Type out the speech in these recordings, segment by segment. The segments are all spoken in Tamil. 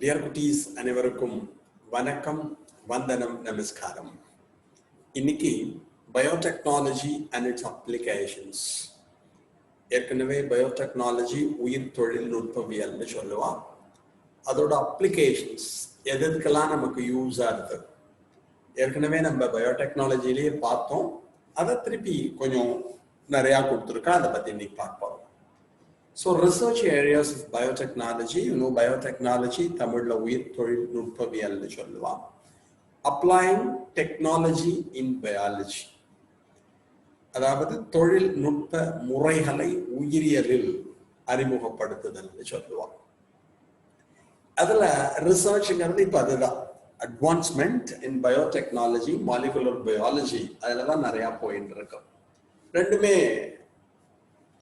Dear cuties, அனைவருக்கும் வணக்கம், வந்தனம், நமஸ்காரம். இன்னைக்கு biotechnology and its applications. ஏற்கனவே biotechnology உயிர் தொழில்நுட்பவியல்னு சொல்லுவான். அதோட applications எதுக்கெல்லாம் நமக்கு யூஸ் ஆகுது. ஏற்கனவே நம்ம biotechnologyலயே பார்த்தோம். அதை திருப்பி கொஞ்சம் நிறைய கொடுத்துருக்கா, அதை பத்தி இன்னைக்கு பார்ப்போம். So research areas of biotechnology, biotechnology, தமிழ்ல உயிர் தொழில்நுட்பவியல்னு சொல்லுவான். Applying technology in biology. அதாவது தொழில்நுட்ப முறைகளை உயிரியலில் அறிமுகப்படுத்துதல்னு சொல்லுவான். அதுல ரிசர்ச்ங்கிறது இப்ப அதுதான். அட்வான்ஸ்மெண்ட் இன் பயோடெக்னாலஜி, மாலிகுலர் பயாலஜி, அதுலதான் நிறைய போயிட்டு இருக்கு. ரெண்டுமே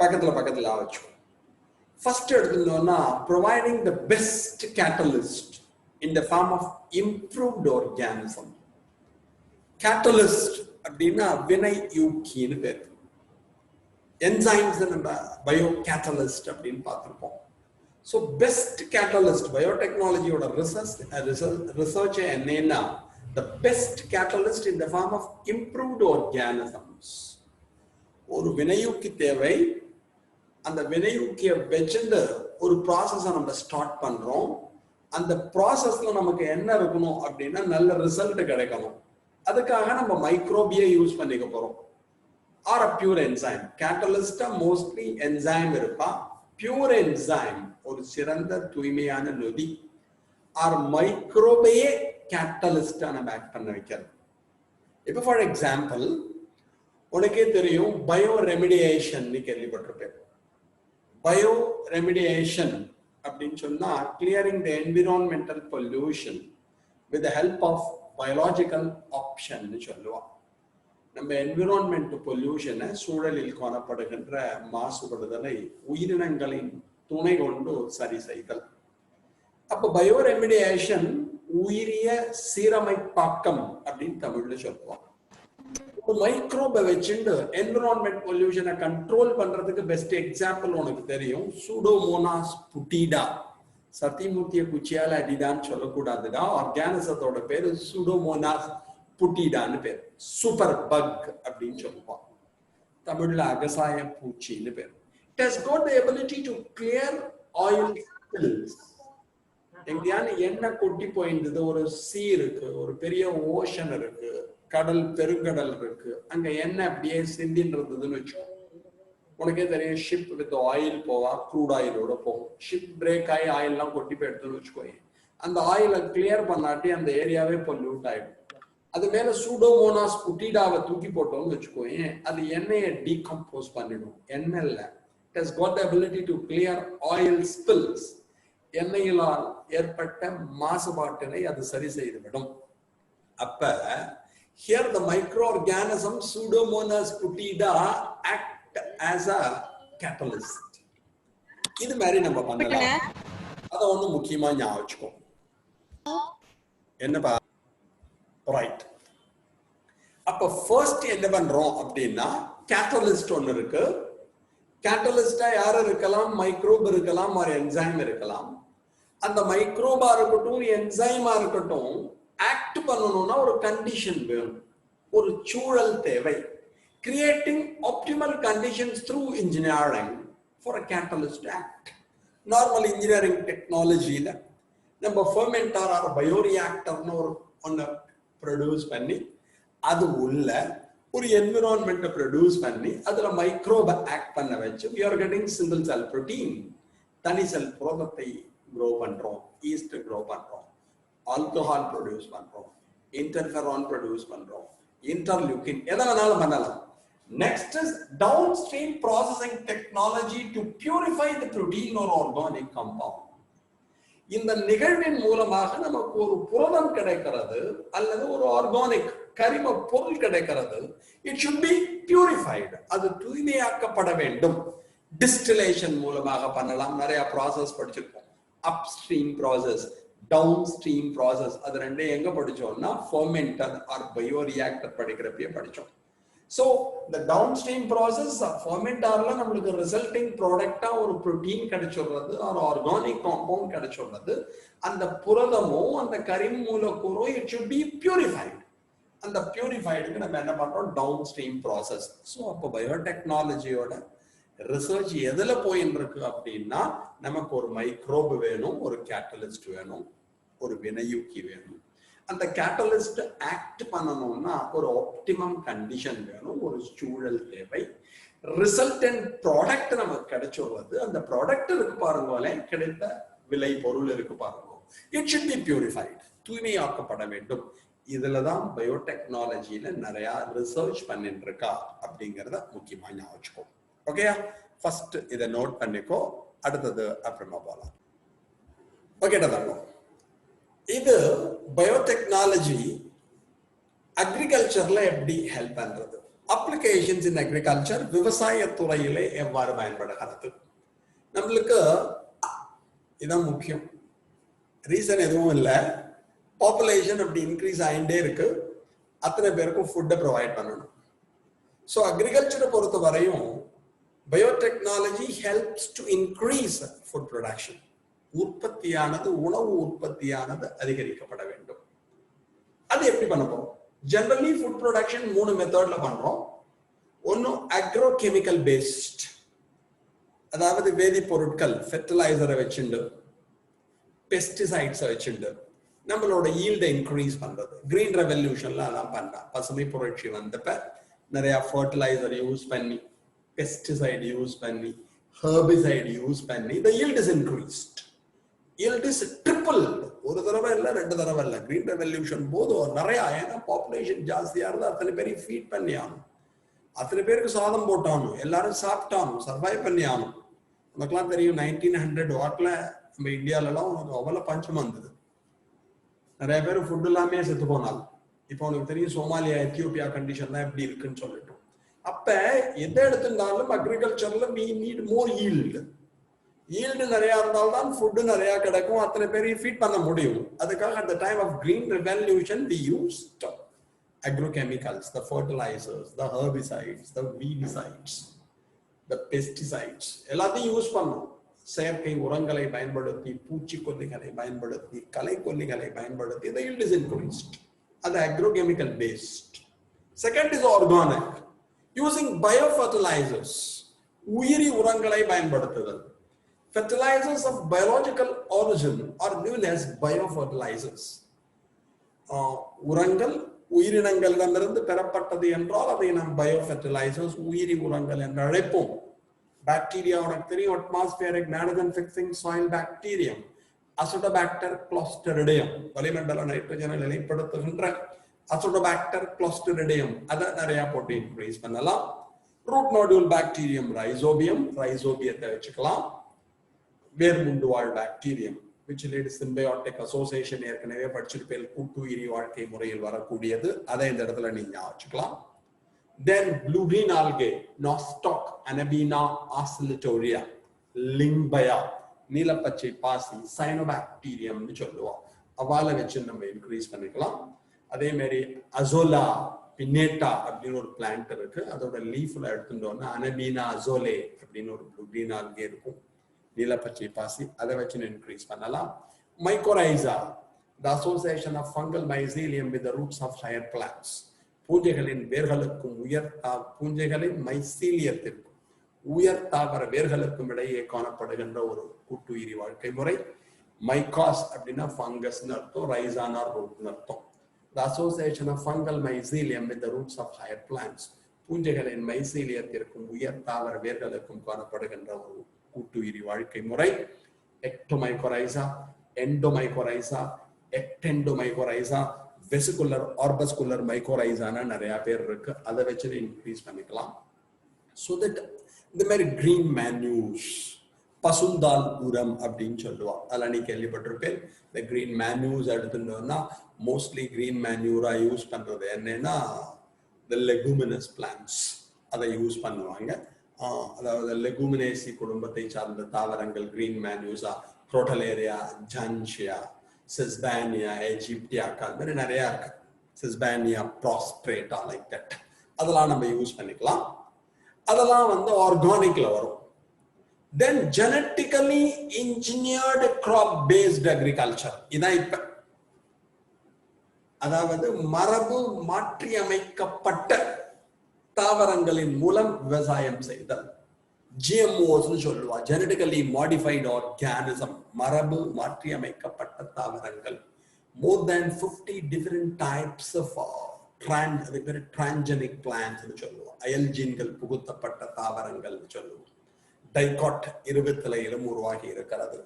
பக்கத்துல வச்சோம். First, providing the best catalyst in the form of improved organism. Catalyst அப்படின்னா வினையூக்கின்னு பேர். Enzymes நம்ம biocatalyst அப்படின்னு பார்த்திருப்போம். So best catalyst, biotechnology-யோட research என்னன்னா the best catalyst in the form of improved organisms. ஒரு வினையூக்கி தேவை. அந்த வினையூக்கிய வச்சுட்டு ஒரு ப்ராசஸை நம்ம ஸ்டார்ட் பண்றோம். அந்த ப்ராசஸ்ல நமக்கு என்ன இருக்கணும் அப்படின்னா நல்ல ரிசல்ட் கிடைக்கணும். அதுக்காக நம்ம மைக்ரோபியை யூஸ் பண்ணிக்க போறோம். ஆர் அ பியூர் என்சைம். கேட்டலிஸ்டா மோஸ்ட்லி என்சைம் இருப்பா. பியூர் என்சைம் ஒரு சிறந்த தூய்மையான நொதி. ஆர் மைக்ரோபையே கேட்டலிஸ்டா நம்ம ஆக்ட் பண்ண வைக்கிறது. இப்போ ஃபார் எக்ஸாம்பிள், உனக்கே தெரியும் பயோ ரெமிடியேஷன் கேள்விப்பட்டிருப்பேன். பயோ ரெமிடியேஷன் அப்படின்னு சொன்னா clearing the environmental pollution with the help of biological option சொல்லுவான். நம்ம என்விரான்மெண்ட் பொல்யூஷனை, சூழலில் காணப்படுகின்ற மாசுபடுதலை உயிரினங்களின் துணை கொண்டு சரி செய்தல். அப்ப பயோ ரெமிடியேஷன் உயிரிய சீரமைப்பாக்கம் அப்படின்னு தமிழ்ல சொல்லுவான். மைக்ரோபை வச்சுட்டு என்விரான்மெண்ட் பொல்யூஷனை கண்ட்ரோல் பண்றதுக்கு பெஸ்ட் எக்ஸாம்பிள் உனக்கு தெரியும், சூடோமோனாஸ் புட்டிடா. சத்தியமூர்த்திய குச்சியால அடிடான்னு சொல்லக்கூடாதுடா. ஆர்கானிசத்தோட பேரு சூடோமோனாஸ் புட்டிடான்னு பேர். சூப்பர் பக் அப்படின்னு சொல்லுவான். தமிழ்ல அகசாய பூச்சின்னு பேர். It has got the ability to clear oil spills. எங்கேயான எண்ணெய் கொட்டி போயிருந்தது, ஒரு சீ இருக்கு, ஒரு பெரிய ஓஷன் இருக்கு, கடல் பெருங்கடல் இருக்கு, அங்க எண்ணெய் அப்படியே சிந்தின்னு இருந்ததுன்னு வச்சோம். உனக்கே தெரியும், ஷிப் வித் ஆயில் போவா, க்ரூட் ஆயிலோட போகும். ஷிப் பிரேக் ஆகி ஆயில் எல்லாம் கொட்டி போய் எடுத்துன்னு வச்சுக்கோங்க. அந்த ஆயிலை கிளியர் பண்ணாட்டி அந்த ஏரியாவே பொல்யூட் ஆயிடும். அது மேல சூடோமோனாஸ் புட்டிடாவை தூக்கி போட்டோம்னு வச்சுக்கோங்க, அது எண்ணெயை டீகம்போஸ் பண்ணிடும். எண்ணெய் இல்ல, it has got the ability to clear oil spills. எண்ணெயிலால் ஏற்பட்ட மாசுபாட்டினை அது சரி செய்துவிடும். அப்ப here the microorganism Pseudomonas putida act as a catalyst. இது மாதிரி நம்ம பண்ணலாம். அத ஒண்ணு முக்கியமா ஞாபகம் வச்சுக்கோ. என்னப்பா? ரைட். அப்ப ஃபர்ஸ்ட் என்ன பண்றோம் அப்படின்னா, கேட்டலிஸ்ட் ஒன்னு இருக்கு. கேட்டலிஸ்டா யார் இருக்கலாம்? மைக்ரோப் இருக்கலாம், ஒரு என்சைம் இருக்கலாம். அந்த மைக்ரோபா இருக்கட்டும், என்சைமா இருக்கட்டும், ஆக்ட் பண்ணணும்னா ஒரு கண்டிஷன் வேணும், ஒரு சூழல் தேவை. Creating optimal conditions through engineering for a catalyst act. Normal engineering டெக்னாலஜியில நம்ம ஃபெர்மெண்டர் ஆர் பயோரியாக்டர்னு ஒன்று ப்ரொடியூஸ் பண்ணி, அது உள்ள ஒரு என்விரான்மெண்ட்டை ப்ரொடியூஸ் பண்ணி அதுல மைக்ரோபை ஆக்ட் பண்ண வச்சு we are getting single cell protein. தனி செல் புரதத்தை க்ரோ பண்றோம், ஈஸ்ட் க்ரோ பண்றோம், ஆல்கஹால் ப்ரொடியூஸ் பண்றோம், இன்டர்ஃபெரான் ப்ரொடியூஸ் பண்றோம், இன்டர்லூக்கின், எதை வேணாலும் பண்ணலாம். Next is downstream processing technology to purify the protein or organic compound. இந்த நிகழ்வின் மூலமாக நமக்கு ஒரு புரதம் கிடைக்கிறது அல்லது ஒரு ஆர்கானிக் கரிம பொருள் கிடைக்கிறது. It should be purified. அது தூய்மையாக்கப்பட வேண்டும். டிஸ்டிலேஷன் மூலமாக பண்ணலாம். நிறைய ப்ராசஸ் படிச்சிருக்கோம். Upstream process, downstream process. அது ரெண்டே எங்க படிச்சோம்னா ஃபெர்மெண்டர் ஆர் பயோரியாக்டர் படிக்கிறப்பே படிச்சோம். So the downstream process ferment ஆறல நமக்கு resulting product ஒரு protein கிடைச்சிடுறது or organic compound கிடைச்சிடுறது அந்த புரதமோ அந்த கரிம மூலக்கூறோ it should be purified அந்த purifiedக்கு நம்ம என்ன பண்றோம் downstream process so அப்ப பயோடெக்னாலஜியோட ரிசர்ச் எதுல போயின்னு இருக்கு அப்படின்னா நமக்கு ஒரு மைக்ரோப் வேணும் ஒரு கேட்டலிஸ்ட் வேணும் ஒரு வினையூக்கி வேணும் அந்த கேட்டலிஸ்ட் ஆக்ட் பண்ணணும்னா ஒரு ஆப்டிமம் கண்டிஷன் வேணும் ஒரு சூழல் தேவை ரிசல்டன்ட் ப்ராடக்ட் நமக்கு கிடைச்சிடுறது அந்த ப்ராடக்ட் இருக்கு பாருங்களே கிடைத்த விலை பொருள் இருக்கு பாருங்க இட் ஷுட் பி பியூரிஃபைட் தூய்மையாக்கப்பட வேண்டும் இதுலதான் பயோடெக்னாலஜியில நிறைய ரிசர்ச் பண்ணிட்டு இருக்கா அப்படிங்கறத முக்கியமா ஞாபகம் வச்சுக்கோ ஓகேயா ஃபர்ஸ்ட் இதை நோட் பண்ணிக்கோ அடுத்தது அப்புறமா போலாம் ஓகேடா தாங்க இது பயோடெக்னாலஜி அக்ரிகல்ச்சர்ல எப்படி ஹெல்ப் பண்றது அப்ளிகேஷன்ஸ் இன் அக்ரிகல்ச்சர் விவசாய துறையிலே எவ்வாறு பயன்படுகிறது நம்மளுக்கு இதான் முக்கியம் ரீசன் எதுவும் இல்லை பாப்புலேஷன் அப்படி இன்க்ரீஸ் ஆகிட்டே இருக்கு அத்தனை பேருக்கும் ஃபுட்டை ப்ரொவைட் பண்ணணும் ஸோ அக்ரிகல்ச்சரை பொறுத்த வரையும் biotechnology helps to increase food production உற்பத்தியானது உணவு உற்பத்தியானது அதிகரிக்கப்பட வேண்டும் அது எப்படி பண்ண போறோம் ஜெனரலி ஃபுட் ப்ரொடக்ஷன் 3 மெத்தட்ல பண்றோம் ஒன்னு அக்ரோ கெமிக்கல் பேஸ்ட் அதாவது வேதிப்பொருட்கள் ஃபெர்டிலைசரை வச்சுண்டு பெஸ்டிசைட்ஸை வச்சுண்டு நம்மளோட ஈல்டை இன்க்ரீஸ் பண்றது கிரீன் ரெவல்யூஷன்ல அதான் பண்ணலாம் பசுமை புரட்சி வந்தப்ப நிறைய ஃபர்டிலைசர் யூஸ் பண்ணி பெஸ்டிசைட் யூஸ் பண்ணி ஹெர்பிசைட் யூஸ் பண்ணி the yield is increased yield is tripled ஒரு தடவை இல்ல ரெண்டு தடவை இல்ல கிரீன் ரெவல்யூஷன் போதும் நிறைய ஏன்னா பாப்புலேஷன் ஜாஸ்தியா இருந்தா அத்தனை பேரையும் ஃபீட் பண்ணி ஆகணும் அத்தனை பேருக்கு சாதம் போட்டானும் எல்லாரும் சாப்பிட்டானும் சர்வைவ் பண்ணி ஆகணும் உனக்குலாம் தெரியும் 1900 வாட்ல நம்ம இந்தியாலலாம் உனக்கு அவ்வளவு பஞ்சம் வந்தது நிறைய பேர் ஃபுட் இல்லாமே செத்து போனாலும் இப்போ உனக்கு தெரியும் சோமாலியா எத்தியோப்பியா கண்டிஷன் தான் எப்படி இருக்குன்னு சொல்லிட்டோம் அப்ப எதை எடுத்திருந்தாலும் அக்ரிகல்ச்சர்ல we need more yield நிறைய இருந்தால்தான் ஃபுட் நிறைய கிடைக்கும் அத்தனை பேரையும் ஃபீட் பண்ண முடியும் அதுக்காக at the time of green revolution we used agrochemicals the fertilizers the herbicides the weedicides the pesticides எல்லாத்தையும் யூஸ் பண்ணோம் செயற்கை உரங்களை பயன்படுத்தி பூச்சிக்கொல்லிகளை பயன்படுத்தி களைக்கொல்லிகளை பயன்படுத்தி the yield is increased அது agrochemical based second is organic using biofertilizers உயிரி உரங்களை பயன்படுத்துதல் fertilizers of biological origin are known as biofertilizers உரங்கள் உயிரினங்களிடமிருந்து பெறப்பட்டது என்றால் அதை நாம் biofertilizers உயிரி உரங்கள் என்று அழைப்போம் பாக்டீரியா உனக்கு தெரியும் atmospheric nitrogen fixing soil bacterium Azotobacter clostridium வளிமண்டல நைட்ரஜனை நிலைப்படுத்துகின்ற Azotobacter clostridium அதை நிறைய போட்டு இன்க்ரீஸ் பண்ணலாம் root nodule bacterium rhizobium வச்சுக்கலாம் வேர்முண்டு வாழ் bacterium which lead symbiotic association ஏற்கனவே படிச்சிருப்பேன் கூட்டுயிரி வாழ்க்கை முறையில் வரக்கூடியது அதை இந்த இடத்துல நீங்க வச்சுக்கலாம் then blue green algae nostoc anabina oscillatoria limbaya நீலப்பச்சை பாசி சைனோபாக்டீரியம் சொல்லுவோம் அவால வச்சு நம்ம இன்க்ரீஸ் பண்ணிக்கலாம் அதே மாதிரி அசோலா பின்னேட்டா அப்படின்னு ஒரு பிளான்ட் இருக்கு அதோட லீஃப்ல எடுத்துட்டோம்னா அனபீனா அசோலே அப்படின்னு ஒரு ப்ளூ கிரீன் ஆல்கே இருக்கும் நீலப்பச்சை பாசி அதை வச்சு இன்க்ரீஸ் பண்ணலாம் mycorrhiza the association of fungal mycelium with the roots of higher plants பூஞ்சைகளின் வேர்களுக்கும் பூஞ்சைகளின் மைசீலியத்திற்கும் உயர் தாவர வேர்களுக்கும் இடையே காணப்படுகின்ற ஒரு கூட்டுயிரி வாழ்க்கை முறை மைகாஸ் அப்படின்னா ஃபங்கஸ்னு அர்த்தம் ரைசானா ரூட்னு அர்த்தம் the association of fungal mycelium with the roots of higher plants பூஞ்சைகளின் மைசீலியத்திற்கும் உயர் தாவர வேர்களுக்கும் காணப்படுகின்ற ஒரு கூட்டுயிரி வாழ்க்கை முறை எக்டோமைகோரைசா எண்டோமைகோரைசா எக்டெண்டோமைகோரைசா வெசிகுலர் ஆர்பஸ்குலர் மைகோரைசான நிறைய பேர் இருக்கு அதை வச்சு இன்க்ரீஸ் பண்ணிக்கலாம் so that இந்த மாதிரி green manures பசுந்தால் உரம் அப்படின்னு சொல்லுவாங்க அதெல்லாம் நீ கேள்விப்பட்டிருப்பேன் இந்த green manures எடுத்துட்டோம்னா மோஸ்ட்லி green manure யூஸ் பண்றது என்னன்னா the leguminous plants அதை யூஸ் பண்ணுவாங்க அதாவது லெகுமினேசி குடும்பத்தை சார்ந்த தாவரங்கள் green manures Crotalaria Jantia Sesbania Egyptiaca அது மாதிரி நிறைய இருக்கு Sesbania prostrata like that அதெல்லாம் நம்ம யூஸ் பண்ணிக்கலாம். அதெல்லாம் வந்து ஆர்கானிக்ல வரும். Then genetically engineered crop based agriculture, இதான் இப்ப, அதாவது மரபு மாற்றி அமைக்கப்பட்ட தாவரங்களின் மூலம் விவசாயம் செய்தல், GMOs சொல்லுவா, genetically modified organism, மரபு மாற்றி அமைக்கப்பட்ட தாவரங்கள். More than 50 different types of transgenic plants சொல்லுவோம், அயல் ஜீன்கள் புகுத்தப்பட்ட தாவரங்கள் சொல்லுவோம். டைகாட் இருவித்திலையிலும் உருவாகி இருக்கிறது,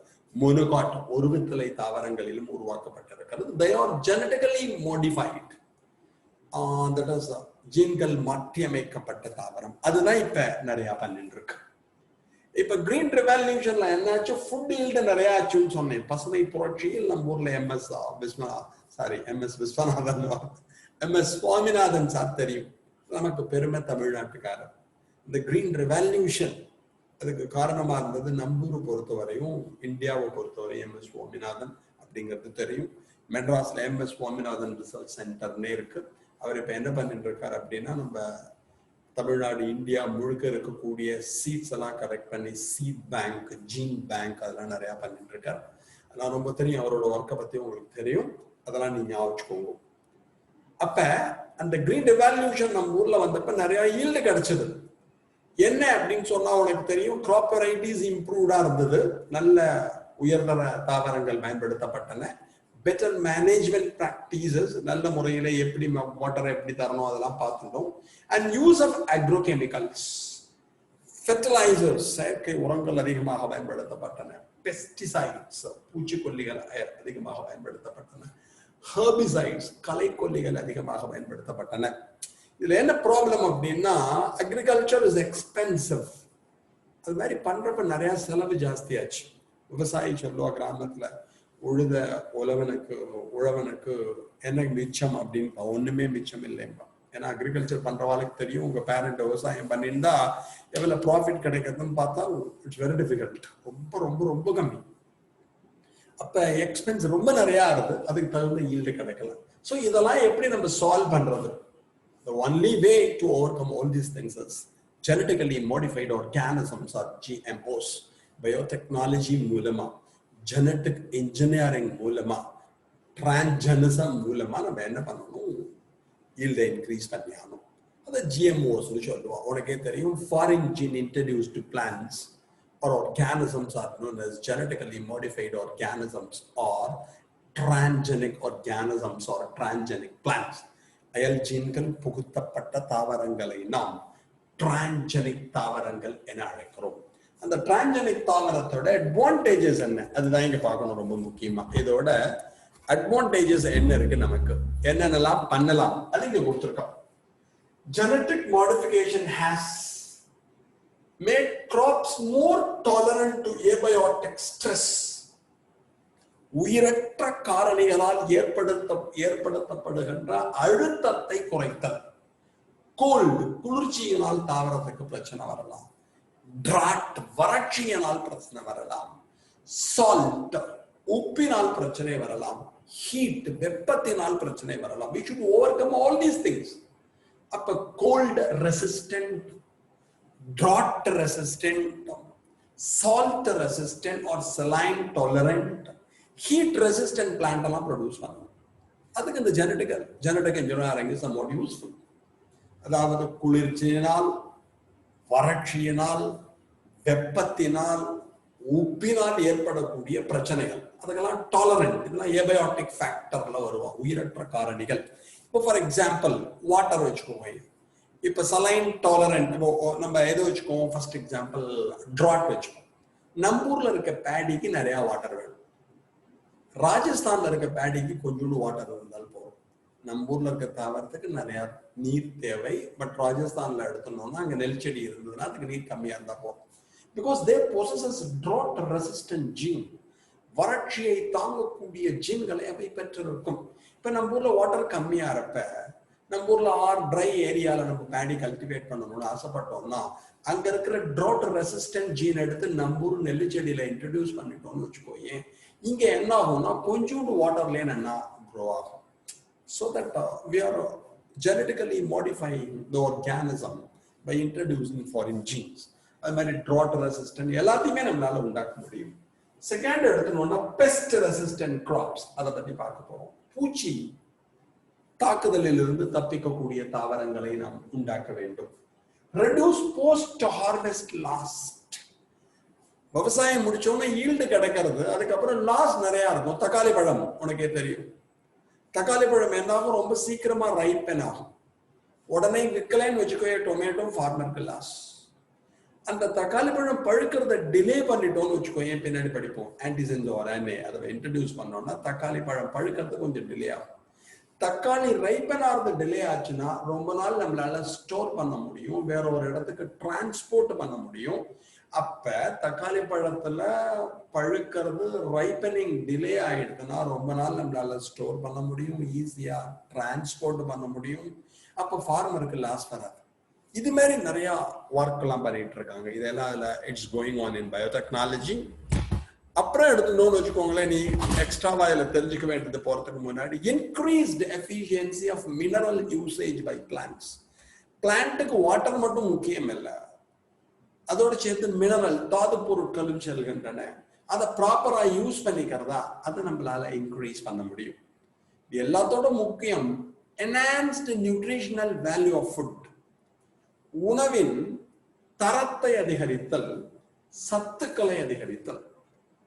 மோனோகாட் ஒருவித்திலை தாவரங்களிலும் உருவாக்கப்பட்டிருக்கிறது. They are genetically modified, that is ஜீன்கள் மாற்றி அமைக்கப்பட்ட தாவரம். அதுதான் இப்ப நிறைய பண்ணிட்டு இருக்கு. இப்ப கிரீன் ரெவல்யூஷன்ல என்னாச்சு, ஃபுட் ஈல்டு நிறைய ஆச்சுன்னு சொன்னேன். பசுமை புரட்சியில் நம்ம ஊர்ல MS Viswanathan, MS Swaminathan sir தெரியும், நமக்கு பெருமை தமிழ்நாட்டுக்காரர். இந்த கிரீன் ரெவல்யூஷன் அதுக்கு காரணமா இருந்தது நம்பூரை பொறுத்தவரையும், இந்தியாவை பொறுத்தவரையும் MS சுவாமிநாதன் அப்படிங்கிறது தெரியும். மெட்ராஸ்ல MS சுவாமிநாதன் ரிசர்ச் சென்டர்னே இருக்கு. அவர் இப்ப என்ன பண்ணிட்டு இருக்காரு அப்படின்னா, நம்ம தமிழ்நாடு இந்தியா முழுக்க இருக்கக்கூடிய சீட்ஸ் எல்லாம் கரெக்ட் பண்ணி சீட் பேங்க், ஜீன் பேங்க் அதெல்லாம் நிறைய பண்ணிட்டு இருக்காரு. அதெல்லாம் ரொம்ப தெரியும், அவரோட ஒர்க்கை பத்தி உங்களுக்கு தெரியும், அதெல்லாம் நீங்க ஞாபகம். அப்ப அந்த கிரீன் ரெவல்யூஷன் நம்ம ஊர்ல வந்தப்ப நிறைய ஈல்டு கிடைச்சது. என்ன அப்படின்னு சொன்னா உனக்கு தெரியும், கிராப் வெரைட்டிஸ் இம்ப்ரூவ்டா இருந்தது, நல்ல உயர்தர தாவரங்கள் பயன்படுத்தப்பட்டன. பெட்டர் மேனேஜ்மெண்ட் பிராக்டிசஸ், நல்ல முறையில எப்படி வாட்டரை எப்படி தரணும் அதெல்லாம் பார்த்துட்டோம். அண்ட் யூஸ் ஆஃப் அக்ரோகெமிக்கல்ஸ், ஃபெர்டிலைசர்ஸ், செயற்கை உரங்கள் அதிகமாக பயன்படுத்தப்பட்டன. பெஸ்டிசைட்ஸ், பூச்சிக்கொல்லிகள் அதிகமாக பயன்படுத்தப்பட்டன. ஹெர்பிசைட்ஸ், களைக்கொல்லிகள் அதிகமாக பயன்படுத்தப்பட்டன. இதுல என்ன ப்ராப்ளம் அப்படின்னா, அக்ரிகல்ச்சர் இஸ் எக்ஸ்பென்சிவ். அது மாதிரி பண்றப்ப நிறைய செலவு ஜாஸ்தியாச்சு. விவசாயி சொல்லுவா கிராமத்துல, உழவனுக்கு என்ன மிச்சம் அப்படின்னு, ஒண்ணுமே மிச்சம் இல்லைம்பா. ஏன்னா அக்ரிகல்ச்சர் பண்றவாளுக்கு தெரியும், உங்க பேரண்ட் விவசாயம் பண்ணியிருந்தா எவ்வளவு ப்ராஃபிட் கிடைக்கிறதுன்னு பார்த்தா இட்ஸ் வெரி டிஃபிகல்ட், ரொம்ப ரொம்ப ரொம்ப கம்மி. அப்ப எக்ஸ்பென்ஸ் ரொம்ப நிறைய ஆகுது, அதுக்கு தகுந்த ஈல்டு கிடைக்கல. ஸோ இதெல்லாம் எப்படி நம்ம சால்வ் பண்றது? The only way to overcome all these things is genetically modified organisms or GMOs. Biotechnology மூலமா, genetic engineering மூலமா, transgenism மூலமா நம்ம என்ன பண்ணணும், yield increase பண்ணியாகணும். அது GMOs சொல்லுவோம். உனக்கே தெரியும், foreign gene introduced to plants or organisms are known as genetically modified organisms or transgenic organisms or transgenic plants. அயல் ஜீன்கள் புகுத்தப்பட்ட தாவரங்களை நாம் டிரான்ஜெனிக் தாவரங்கள் என அழைக்கிறோம். அந்த டிரான்ஜெனிக் தாவரத்தோட அட்வான்டேஜஸ் என்ன, அதுதான் இங்க பார்க்கணும் ரொம்ப முக்கியமா. இதோட அட்வான்டேஜஸ் என்ன இருக்கு, நமக்கு என்னென்னலாம் பண்ணலாம், அது இங்க கொடுத்துருக்கோம். Genetic modification has made crops more tolerant to abiotic stress. உயிரற்ற காரணிகளால் ஏற்படுத்தப்படுகின்ற அழுத்தத்தை குறைத்தல். கோல்டு, குளிர்ச்சியினால் தாவரத்துக்கு பிரச்சனை வரலாம். டிராட், வறட்சியினால் பிரச்சனை வரலாம். சால்ட், உப்பினால் பிரச்சனை வரலாம். ஹீட், வெப்பத்தினால் பிரச்சனை வரலாம். We should overcome all these things. அப்ப cold resistant, drought resistant, salt resistant or saline tolerant, heat resistant plant எல்லாம் ப்ரொடியூஸ் பண்ணணும். அதுக்கு இந்த genetic engineering is somewhat useful. அதாவது குளிர்ச்சியினால், வறட்சியினால், வெப்பத்தினால், உப்பினால் ஏற்படக்கூடிய பிரச்சனைகள், அதுக்கெல்லாம் டாலரண்ட், இதெல்லாம் ஏபயோட்டிக் ஃபேக்டர்ல வருவோம், உயிரற்ற காரணிகள். இப்போ ஃபார் எக்ஸாம்பிள் வாட்டர் வச்சுக்கோங்க. இப்போ சலைன் டாலரண்ட் நம்ம எது வச்சுக்கோம், ஃபர்ஸ்ட் எக்ஸாம்பிள் ட்ராட் வச்சுக்கோம். நம்ம ஊர்ல இருக்க பேடிக்கு நிறைய வாட்டர் வேணும். ராஜஸ்தான்ல இருக்க பேடிக்கு கொஞ்சோண்டு வாட்டர் இருந்தால் போதும். நம்ம ஊர்ல இருக்க தாவரத்துக்கு நிறைய நீர் தேவை. பட் ராஜஸ்தான்ல எடுத்தோம்னா அங்க நெல் செடி இருந்ததுன்னா அதுக்கு நீர் கம்மியா இருந்தா போதும். Because they possesses drought resistant gene. வறட்சியை தாங்கக்கூடிய ஜீன்களை அவை பெற்றிருக்கும். இப்ப நம்ம ஊர்ல வாட்டர் கம்மியா இருப்ப, நம்ம ஊர்ல ட்ரை ஏரியால நம்ம பேடி கல்டிவேட் பண்ணணும்னு ஆசைப்பட்டோம்னா, அங்க இருக்கிற drought resistant ஜீன் எடுத்து நம்ம ஊர் நெல்லு செடியில இன்ட்ரடியூஸ் பண்ணிட்டோம்னு வச்சுக்கோயே, இங்க என்ன ஆகும்னா கொஞ்சோண்டு வாட்டர்ல என்ன க்ரோ ஆகும். So that we are genetically modifying the organism by introducing foreign genes. அது மாதிரி drought resistant எல்லாத்தையுமே நம்மளால உண்டாக்க முடியும். செகண்ட் எடுத்தோம்னா பெஸ்ட் ரெசிஸ்டன்ட் கிராப்ஸ், அதை பத்தி பார்க்க போறோம். பூச்சி தாக்குதலில் இருந்து தப்பிக்கக்கூடிய தாவரங்களை நாம் உண்டாக்க வேண்டும். Reduce post harvest loss. விவசாயம் முடிச்சோன்னா ஈல்டு கிடைக்கிறது, அதுக்கப்புறம் லாஸ் நிறைய இருக்கும். தக்காளி பழம் உனக்கே தெரியும், தக்காளி பழம் என்னாகும், ரொம்ப சீக்கிரமா ரைப்பன் ஆகும். உடனே விற்கலன்னு வச்சுக்கோ, டொமேட்டோ ஃபார்மருக்கு லாஸ். அந்த தக்காளி பழம் பழுக்கிறத டிலே பண்ணிட்டோம்னு வச்சுக்கோ, ஏன் பின்னாடி படிப்போம் ஆன்டிசென்ஸ் ஆர்என்ஏ அதை இன்ட்ரடியூஸ் பண்ணோம்னா தக்காளி பழம் பழுக்கிறது கொஞ்சம் டிலே ஆகும். தக்காளி ரைப்பன் ஆகிறது டிலே ஆச்சுன்னா ரொம்ப நாள் நம்மளால ஸ்டோர் பண்ண முடியும், வேற ஒரு இடத்துக்கு டிரான்ஸ்போர்ட் பண்ண முடியும். அப்ப தக்காளி பழத்துல பழுக்கிறது ரைப்பனிங் டிலே ஆயிடுதுன்னா ரொம்ப நாள் நம்மளால ஸ்டோர் பண்ண முடியும், ஈஸியா டிரான்ஸ்போர்ட் பண்ண முடியும். அப்ப ஃபார்மருக்கு லாஸ் வராது. இது மாதிரி நிறைய ஒர்க் எல்லாம் பண்ணிட்டு இருக்காங்க. இதெல்லாம் it's going on in biotechnology. அப்புறம் எடுத்துட்டோம்னு வச்சுக்கோங்களேன், நீ எக்ஸ்ட்ராவா இதுல தெரிஞ்சுக்க வேண்டியது போறதுக்கு முன்னாடி increased efficiency of mineral usage by plants. பிளான்ட்டுக்கு வாட்டர் மட்டும் முக்கியம் இல்லை, அதோட சேர்த்து மினரல் தாது பொருட்களும் செல்கின்றன. அதை ப்ராப்பரா யூஸ் பண்ணிக்கிறதா அதை நம்மளால இன்க்ரீஸ் பண்ண முடியும். எல்லாத்தோட முக்கியம் enhanced nutritional value of food. உணவின் தரத்தை அதிகரித்தல், சத்துக்களை அதிகரித்தல்.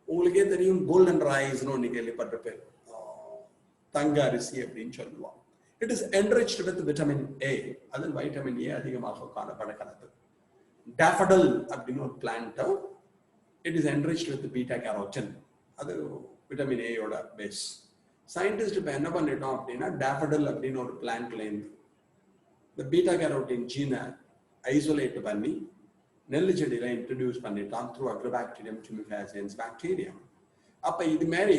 உங்களுக்கே தெரியும், கோல்டன் ரைஸ்னு ஒன்று கேள்விப்பட்டிருப்பேன், தங்க அரிசி அப்படின்னு சொல்லுவாங்க. It is enriched with vitamin A. அதில் வைட்டமின் ஏ அதிகமாக காணப்படுகிறது. டேஃபடல் அப்படின்னு ஒரு plant, it is enriched with beta carotene. அது விட்டமின் ஏயோட பேஸ். சயின்டிஸ்ட் இப்போ என்ன பண்ணிட்டோம் அப்படின்னா, டேஃபடல் அப்படின்னு ஒரு பிளான்ட்ல இருந்து இந்த பீட்டா கேரோட்டின் ஜீனை ஐசோலேட் பண்ணி நெல்லு செடியில இன்ட்ரடியூஸ் பண்ணிட்டான் த்ரூ அக்ரோபாக்டீரியம் டுமிஃபாசியன்ஸ் பாக்டீரியா. அப்ப இது மாதிரி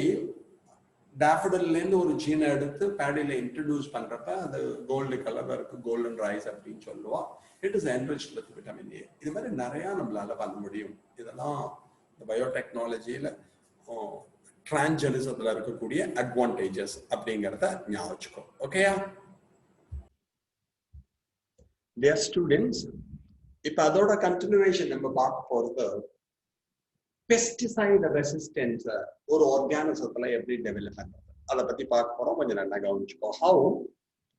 டேஃபடல்ல இருந்து ஒரு ஜீனை எடுத்து பேடியில இன்ட்ரடியூஸ் பண்றப்ப அது கோல்டு கலர்ல இருக்கு, கோல்டன் ரைஸ் அப்படின்னு சொல்லுவா. It is enriched with vitamin A. இது மாதிரி நிறைய நம்மளால பண்ண முடியும். இதெல்லாம் இந்த பயோடெக்னாலஜியில டிரான்ஸ்ஜெனிசத்துல இருக்கக்கூடிய அட்வான்டேஜஸ் அப்படிங்கிறத ஞாபகம் வச்சுக்கோ. ஓகேயா டியர் ஸ்டூடெண்ட்ஸ்? இப்ப அதோட கண்டினியூவேஷன் நம்ம பார்க்க போறது பெஸ்டிசைட் ரெசிஸ்டன்ஸ் ஒரு ஆர்கானிசத்துல எப்படி டெவலப் பண்றது, அதை பத்தி பார்க்க போறோம். கொஞ்சம் நல்லா கவனிச்சுக்கோ. How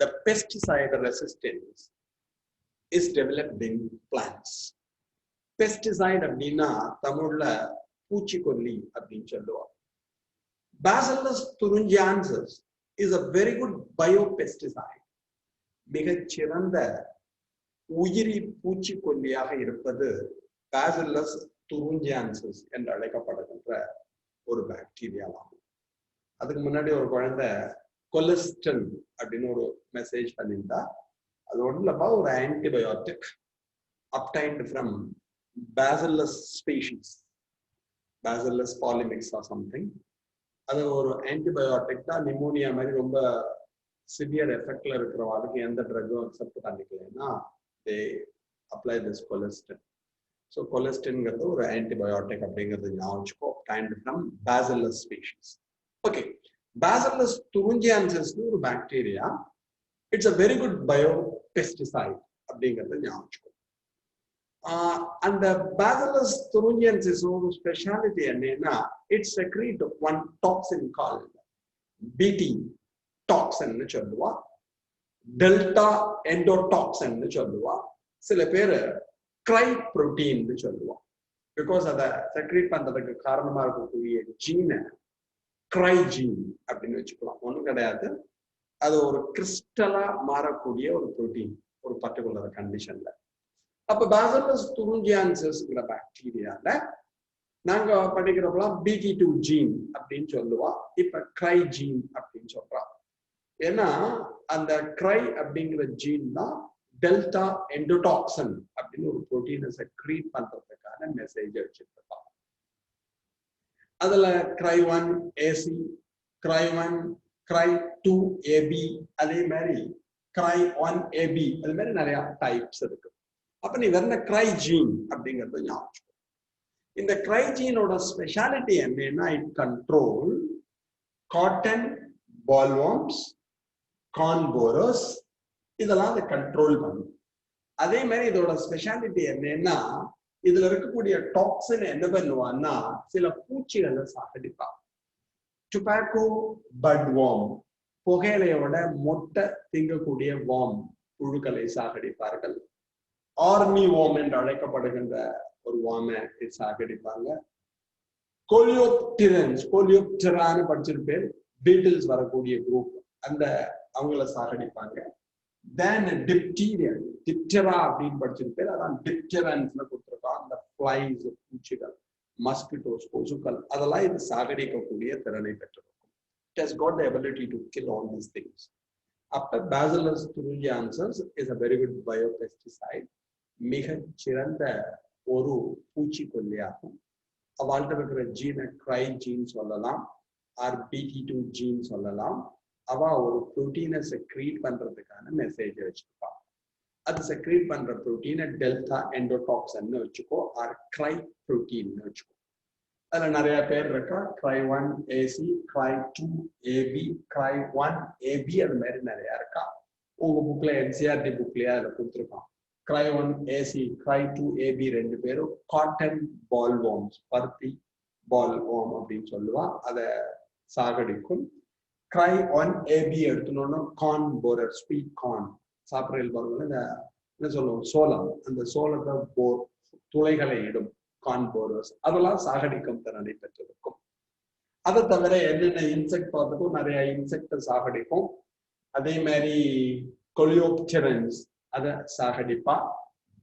the pesticide resistance is developed in plants. Pesticide அப்படின்னா தமிழ்ல பூச்சிக்கொல்லி அப்படின்னு சொல்லுவாங்க. Bacillus thuringiensis is a very good biopesticide. மிகச்சிறந்த உயிரி பூச்சிக்கொல்லியாக இருப்பது Bacillus thuringiensis என்று அழைக்கப்படுகின்ற ஒரு பாக்டீரியாவாகும். அதுக்கு முன்னாடி ஒரு குழந்தை கொலஸ்ட்ரின் அப்படின்னு ஒரு மெசேஜ் பண்ணியிருந்தா, அது ஒன்றும் இல்லப்பா, ஒரு antibiotic obtained from Bacillus species, Bacillus polymyx or something. அது ஒரு ஆன்டிபயோட்டிக் தான். நிமோனியா மாதிரி ரொம்ப சிவியர் எஃபெக்ட்ல இருக்கிறவங்களுக்கு எந்த ட்ரக்கும் அக்செப்ட் பண்ணிக்கலன்னா they apply this colistin. So கொலஸ்ட்ரின்ங்கிறது ஒரு ஆன்டிபயோட்டிக் அப்படிங்கிறது ஞாபகம். obtained from Bacillus species. Okay, Bacillus thuringiensis ஒரு bacteria. It's a very good biopesticide அப்படிங்கிறது ஞாபகம். அந்த Bacillus thuringiensis ஒரு ஸ்பெஷாலிட்டி என்னன்னா, it's secrete one toxin called BT toxin சொல்லுவா, டெல்டா எண்டோடாக்சின் சொல்லுவா, சில பேர் கிரை புரோட்டீன் சொல்லுவா. பிகாஸ் அதை செக்ரீட் பண்றதுக்கு காரணமா இருக்கக்கூடிய ஜீனை கிரை ஜீன் அப்படின்னு வச்சுக்கலாம். ஒன்றும் கிடையாது, அது ஒரு கிறிஸ்டலா மாறக்கூடிய ஒரு புரோட்டீன் ஒரு பர்டிகுலர் கண்டிஷன்ல. அப்ப Bacillus thuringiensis பாக்டீரியால நாங்க படிக்கிறப்பெல்லாம் BT2 ஜீன் அப்படின்னு சொல்லுவோம். இப்ப கிரை ஜீன் அப்படின்னு சொல்றோம். ஏன்னா அந்த கிரை அப்படிங்கிற ஜீன் தான் டெல்டா எண்டோடாக்சின் அப்படின்னு ஒரு புரோட்டீனை செக்ரீட் பண்றதுக்கான மெசேஜ் வச்சிருக்கோம். அதுல கிரை1 AC, கிரை1, கிரை2 AB, அதே மாதிரி கிரை1 AB, அது மாதிரி நிறைய டைப்ஸ் இருக்கு. அப்ப நீ வெறும் கிரை ஜீன் அப்படிங்கிறது ஞாபகம். இந்த கிரை ஜீனோட ஸ்பெஷாலிட்டி என்னன்னா, it control cotton bollworms, corn borers, இதெல்லாம் அதை கண்ட்ரோல் பண்ணும். அதே மாதிரி இதோட ஸ்பெஷாலிட்டி என்னன்னா, இதுல இருக்கக்கூடிய டாக்ஸின் என்ன பண்ணுவான்னா சில பூச்சிகளை சாகடிப்பாங்க. டுபாக்கோ பட் வார்ம், புகையிலையோட மொட்டை திங்கக்கூடிய வார்ம் புழுக்களை சாகடிப்பார்கள். ஆர்மி வார்ம் என்று அழைக்கப்படுகின்ற ஒரு வார்மை சாகடிப்பாங்க. கோலியோப்டெரான்னு படிச்சிருப்பேன், பீட்டில்ஸ் வரக்கூடிய குரூப், அந்த அவங்கள சாகடிப்பாங்க. தென் டிப்டீரியா, டிப்டெரா அப்படின்னு படிச்சிருப்பேன், அதான் டிப்டெரன்ஸ்ல கொடுத்துருக்கோம். அந்த ஃபிளைஸ், பூச்சிகள், மஸ்கிட்டோஸ், கொசுக்கள், அதெல்லாம் இது சாகடிக்கக்கூடிய திறனை பெற்றிருக்கும். It has got the ability to kill all these things. After Bacillus thuringiensis is a very good biopesticide. மிகச் சிறந்த ஒரு பூச்சிக்கொல்லியாகும். அவள்கிட்ட இருக்கிற ஜீனை க்ரை ஜீன் சொல்லலாம், RBT2 ஜீன் சொல்லலாம். அவ ஒரு புரோட்டீனை செக்ரீட் பண்றதுக்கான மெசேஜ் வச்சிருப்பான். அது செக்ரீட் பண்ற புரோட்டீனை டெல்டா எண்டோடாக்சின் வச்சுக்கோ, ஆர் க்ரை புரோட்டீன் வச்சுக்கோ. அதுல நிறைய பேர் இருக்கா, க்ரை1 ஏசி, க்ரை2 ஏபி, க்ரை1 ஏபி, அது மாதிரி நிறைய இருக்கா. உங்க புக்ல NCERT புக்லயே அதுல கொடுத்துருக்கான். க்ரை1 ஏசி, க்ரை2 ஏபி ரெண்டு பேரும் காட்டன் பால் வார்ம்ஸ், பருத்தி பால் வார்ம் அப்படின்னு சொல்லுவா, அதை சாகடிக்கும். க்ரை1 ஏபி எடுத்துனோம்னா கார்ன் போரர், ஸ்வீட் கார்ன் சாப்பிட்றது பாருங்க, இந்த என்ன சொல்லுவோம் சோளம், அந்த சோளத்தை துளைகளை இடும் கார்ன் போரர்ஸ், அதெல்லாம் சாகடிக்கும் திறனை பெற்றிருக்கும். அதை தவிர என்னென்ன இன்செக்ட் பார்த்துக்கும், நிறைய இன்செக்டை சாகடிக்கும். அதே மாதிரி கொலியோப்டெரன்ஸ் அதை சாகடிப்பா,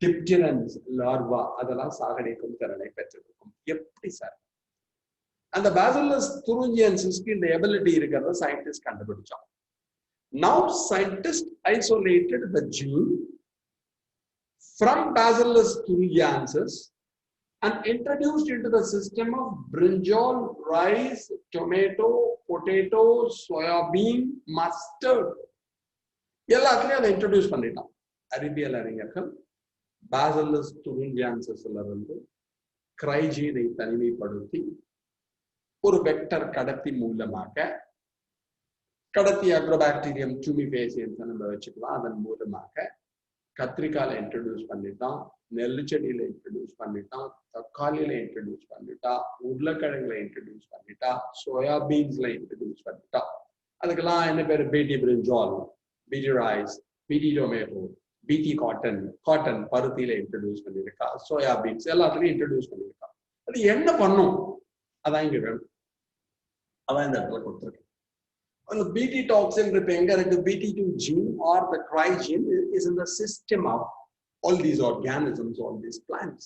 டிப்டெரன்ஸ் லார்வா அதெல்லாம் சாகடிக்கும் திறனை பெற்றிருக்கும். எப்படி சார் அந்த பேசிலஸ் துரிஞ்சியன்சிஸ்க்கு இந்த எபிலிட்டி இருக்கிறத scientist கண்டுபிடிச்சான். Now scientists isolated the gene from Bacillus thuringiensis and introduced into the system of brinjal, rice, tomato, potato, soybean, mustard. எல்லாத்துலயும் அதை இன்ட்ரோடியூஸ் பண்ணிட்டான் அறிவியல் அறிஞர்கள். Bacillus thuringiensisல இருந்து க்ரை ஜீனை தனிமைப்படுத்தி ஒரு வெக்டர் கடத்தி மூலமாக, கடத்தி அக்ரோபாக்டீரியம் டூமிஃபேசியன்ஸ் நம்ம வச்சுக்கலாம், அதன் மூலமாக கத்திரிக்காயில இன்ட்ரடியூஸ் பண்ணிட்டான், நெல்லு செடியில இன்ட்ரடியூஸ் பண்ணிட்டான், தக்காளியில இன்ட்ரடியூஸ் பண்ணிட்டா, உருளைக்கிழங்குல இன்ட்ரடியூஸ் பண்ணிட்டா, சோயாபீன்ஸ்ல இன்ட்ரடியூஸ் பண்ணிட்டா. அதுக்கெல்லாம் என்ன பேரு, பிடி பிரிஞ்சால், பிடி rice, BT tomato, BT cotton, cotton பருத்தியில இன்ட்ரடியூஸ் பண்ணிருக்கா, சோயாபீன்ஸ் எல்லாத்துலயும் இன்ட்ரடியூஸ் பண்ணிருக்கா. அது என்ன பண்ணும் அதான் இங்க வேணும், அதான் இந்த இடத்துல கொடுத்துருக்கேன். BT toxin இருக்கு எங்க இருக்கு, BT2 gene or the cry gene is in the system of all these organisms, all these plants.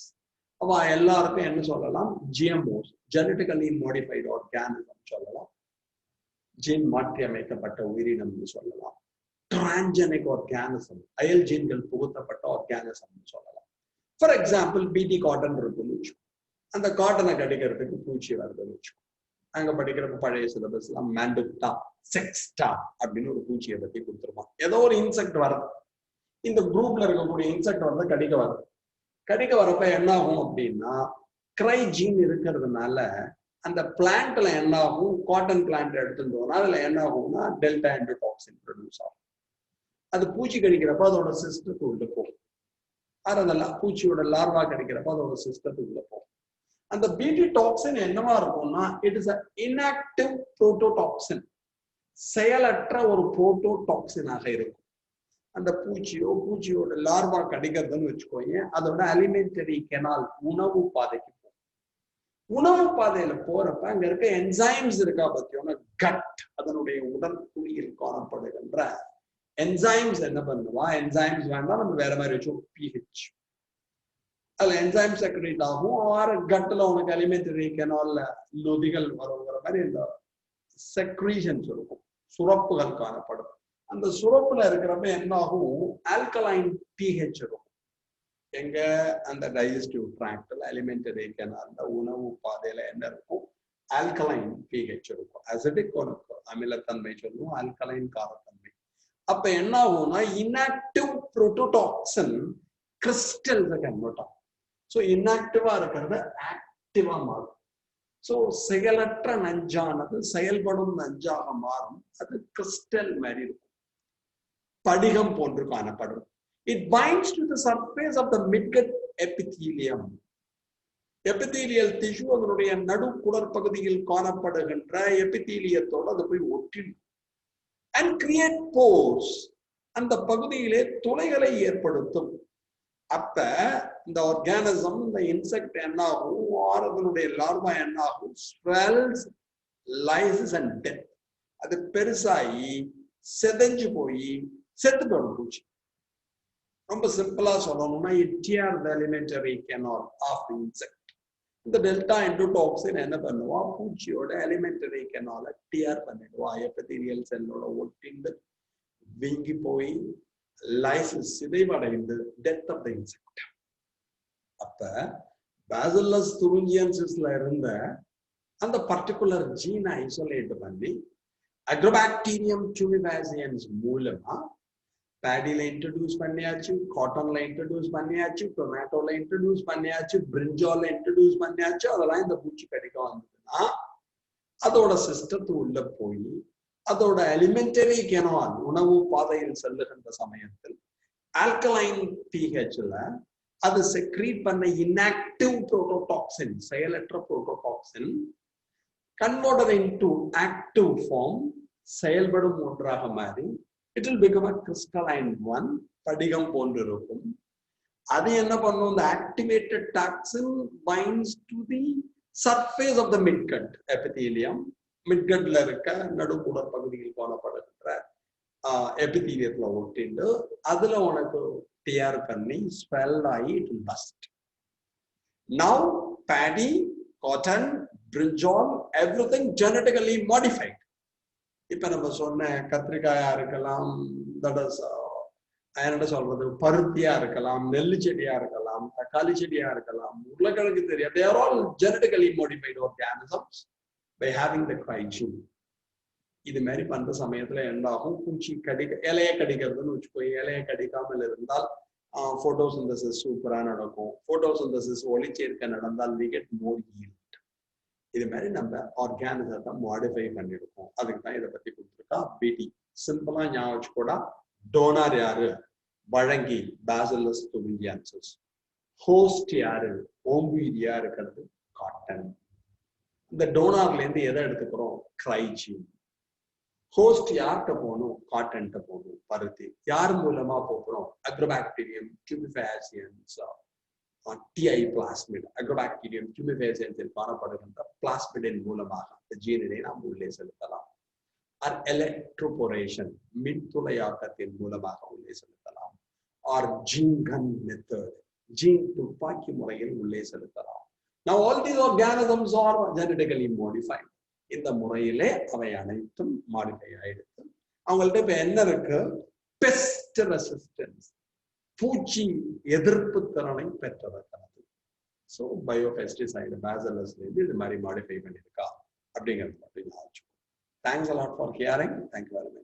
அவ எல்லாருக்கும் என்ன சொல்லலாம், GMOs, genetically modified organism சொல்லலாம், ஜீன் மாற்றி அமைக்கப்பட்ட உயிரினம் சொல்லலாம், டிரான்ஜெனிக் ஆர்கானிசம், அயல் ஜீன்கள் புகுத்தப்பட்ட ஆர்கானிசம் சொல்லலாம். ஃபார் எக்ஸாம்பிள் BT காட்டன் இருக்குன்னு வச்சுக்கோ, அந்த காட்டனை கடிக்கிறதுக்கு பூச்சி வருதுன்னு வச்சுக்கோ. அங்க படிக்கிறப்ப பழைய சிலபஸ் எல்லாம் மேண்டுட்டா, செக்ஸ்டா அப்படின்னு ஒரு பூச்சியை பத்தி கொடுத்துருப்பான். ஏதோ ஒரு இன்செக்ட் வருது, இந்த குரூப்ல இருக்கக்கூடிய இன்செக்ட் வந்து கடிக்க வருது. கடிக்க வரப்ப என்ன ஆகும் அப்படின்னா, க்ரை ஜீன் இருக்கிறதுனால அந்த பிளான்ட்ல என்ன ஆகும், காட்டன் பிளான்ட் எடுத்துட்டோம்னா அதுல என்ன ஆகும்னா டெல்டா எண்டோடாக்சின் ப்ரொடியூஸ் ஆகும். அது பூச்சி கடிக்கிறப்ப அதோட சிஸ்டத்துக்கு உள்ள போகும். அதெல்லாம் பூச்சியோட லார்வா கடிக்கிறப்ப அதோட சிஸ்டத்துக்கு உள்ள போகும். அந்த BT டாக்ஸின் என்னவா இருக்கும்னா, இட் இஸ் இன்ஆக்டிவ் புரோட்டோடாக்சின், செயலற்ற ஒரு புரோட்டோடாக்சினாக இருக்கும். அந்த பூச்சியோட லார்வா கடிக்கிறதுன்னு வச்சுக்கோங்க, அதோட அலிமெண்டரி கெனால், உணவு பாதைக்கு போகும். உணவு பாதையில போறப்ப அங்க இருக்க என்சைம்ஸ் இருக்கா பத்தியோட கட், அதனுடைய உடற்குழியில் காணப்படுகின்ற என்சைம்ஸ் என்ன பண்ணுவா, என்சைம்ஸ் வேண்டாம் நம்ம வேற மாதிரி வச்சோம், pH, அதுல என்சைம் செக்ரேட் ஆகும். ஆறு கட்டுல உனக்கு அலிமெண்டரி கெனால்ல நொதிகள் வருங்கிற மாதிரி இந்த செக்ரீஷன்ஸ் இருக்கும், சுரப்புகள் காணப்படும். அந்த சுரப்புல இருக்கிறப்ப என்ன ஆகும், ஆல்கலைன் pH இருக்கும். எங்க அந்த டைஜஸ்டிவ் ட்ராக்ட்ல அலிமெண்டரி கெனால்ல உணவு பாதையில என்ன இருக்கும், ஆல்கலைன் pH இருக்கும். அசிடிக் உனக்கு அமிலத்தன்மை சொல்லுவோம், ஆல்கலைன் காரத்தன்மை. அப்ப என்ன ஆகும்னா, இன்ஆக்டிவ் புரோட்டோடாக்சின் கிறிஸ்டல்ஸை கன்வெர்ட் ஆகும். ஸோ இன்ஆக்டிவா இருக்கிறது ஆக்டிவா மாறும். ஸோ செயலற்ற நஞ்சானது செயல்படும் நஞ்சாக மாறும். அது கிறிஸ்டல் மாதிரி இருக்கும். படிகம் போன்று காணப்படும். It binds to the surface of the midgut epithelium. Epithelial tissue அதனுடைய நடு குடற்பகுதியில் காணப்படுகின்ற எபித்தீலியத்தோடு அது போய் ஒட்டிடும். And create pores. அந்த பகுதியிலே துளைகளை ஏற்படுத்தும். அப்ப இந்த ஆர்கானிசம், இந்த இன்செக்ட் என்ன ஆகும், அதனுடைய லார்வா என்ன ஆகும், swells, lyses and death. அது பெருசாகி செதஞ்சு போய் செத்து போடும் பூச்சி. ரொம்ப சிம்பிளா சொல்லணும்னா it tears the alimentary canal of the insect. இந்த டெல்டா எண்டோடாக்சின் என்ன பண்ணுவா, பூச்சியோட எலிமெண்டரி கெனால டிஆர் பண்ணிடுவா, எபிதீலியல் செல்லோட ஒட்டிண்டு வீங்கி போய் லைசிஸ் சிதைவடைந்து டெத் ஆஃப் த இன்செக்ட். அப்ப பேசிலஸ் துரிஞ்சியன்சிஸ்ல இருந்த அந்த பர்டிகுலர் ஜீனை ஐசோலேட் பண்ணி அக்ரோபாக்டீரியம் டியூமிஃபேசியன்ஸ் மூலமா பேடியில இன்ட்ரடியூஸ் பண்ணியாச்சு, காட்டன்ல இன்ட்ரடியூஸ் பண்ணியாச்சு, டொமேட்டோல இன்ட்ரடியூஸ் பண்ணியாச்சு, பிரிஞ்சால இன்ட்ரடியூஸ் பண்ணியாச்சு. அதெல்லாம் இந்த பூச்சி கடிக்க வந்ததுன்னா அதோட சிஸ்டத்து உள்ள போய் அதோட எலிமெண்டரி கெனால் உணவு பாதையில் செல்லுகின்ற சமயத்தில் ஆல்கலைன் பிஹெச்ல அது செக்ரீட் பண்ண இன்ஆக்டிவ் புரோட்டோடாக்சின், செயலற்ற புரோட்டோடாக்சின் கன்வெர்ட்டட் இன்டு ஆக்டிவ் ஃபார்ம், செயல்படும் ஒன்றாக மாறி it will become a crystalline one, படிகம் போன்று இருக்கும். அது என்ன பண்ணும், the activated toxin binds to the surface of the midgut epithelium. மிட்கட்ல இருக்க நடுக்குடற் பகுதியில் காணப்படுகின்ற எபிதீலியத்துல ஒட்டிண்டு அதுல உனக்கு டிஆர் பண்ணி ஸ்வெல் ஆகி it will burst. Now paddy, cotton, brinjal, everything genetically modified. இப்ப நம்ம சொன்ன கத்திரிக்காயா இருக்கலாம், என்ன சொல்றது, பருத்தியா இருக்கலாம், நெல்லு செடியா இருக்கலாம், தக்காளி செடியா இருக்கலாம், உருளைக்கிழங்கு தெரியாது, they are all genetically modified organisms by having the cry gene. இது மாதிரி பண்ற சமயத்துல என்ன ஆகும், பூச்சி இலைய கடிக்கிறதுன்னு வச்சுக்கோ, இலைய கடிக்காமல் இருந்தால் போட்டோசிந்தசிஸ் சூப்பரா நடக்கும். போட்டோசிந்தசிஸ் ஒளிச்சேர்க்கை நடந்தால் we get more yield. இது மாதிரி நம்ம ஆர்கானிசத்தை மாடிஃபை பண்ணிருக்கோம். அதுக்கு தான் இதை பத்தி கொடுத்துருக்கா பிடி. சிம்பிளா ஞாபகம் வச்சுக்கூடா, டோனார் யாரு, வழங்கி பேசிலஸ் துரிஞ்சியன்சிஸ். ஹோஸ்ட் யாரு, ஓம்பீடியா இருக்கிறது காட்டன். இந்த டோனார்ல இருந்து எதை எடுத்துக்கிறோம், கிரைஜீன். ஹோஸ்ட் யார்கிட்ட போகணும், காட்டன்கிட்ட போகணும், பருத்தி. யார் மூலமா போகிறோம், அக்ரோபாக்டீரியம் டியூமிஃபேசியன்ஸ், டிஐ பிளாஸ்மிட், அக்ரோபாக்டீரியம் டியூமிஃபேசியன்ஸில் காணப்படுகின்ற பிளாஸ்மிடின் மூலமாக இந்த ஜீனினை நாம் உள்ளே செலுத்தலாம். ஆர் எலக்ட்ரோபோரேஷன், மின்துளையாக்கத்தின் மூலமாக உள்ளே செலுத்தலாம். ஆர் ஜீன் கன் மெத்தட், ஜீன் துப்பாக்கி முறையில் உள்ளே செலுத்தலாம். Now all these organisms are genetically modified. இந்த முறையிலே அவை அனைத்தும் மாடிஃபை ஆயிடுது. அவங்கள்ட்ட இப்ப என்ன இருக்கு, பெஸ்ட் ரெசிஸ்டன்ஸ், பூச்சி எதிர்ப்பு திறனை பெற்றதற்கானது. ஸோ பயோபெஸ்டிசைடு பேசிலஸ்ல இருந்து இது மாதிரி மாடிஃபை பண்ணியிருக்கா அப்படிங்கிறது மட்டும் ஞாபகம். Thanks a lot for hearing. Thank you very much.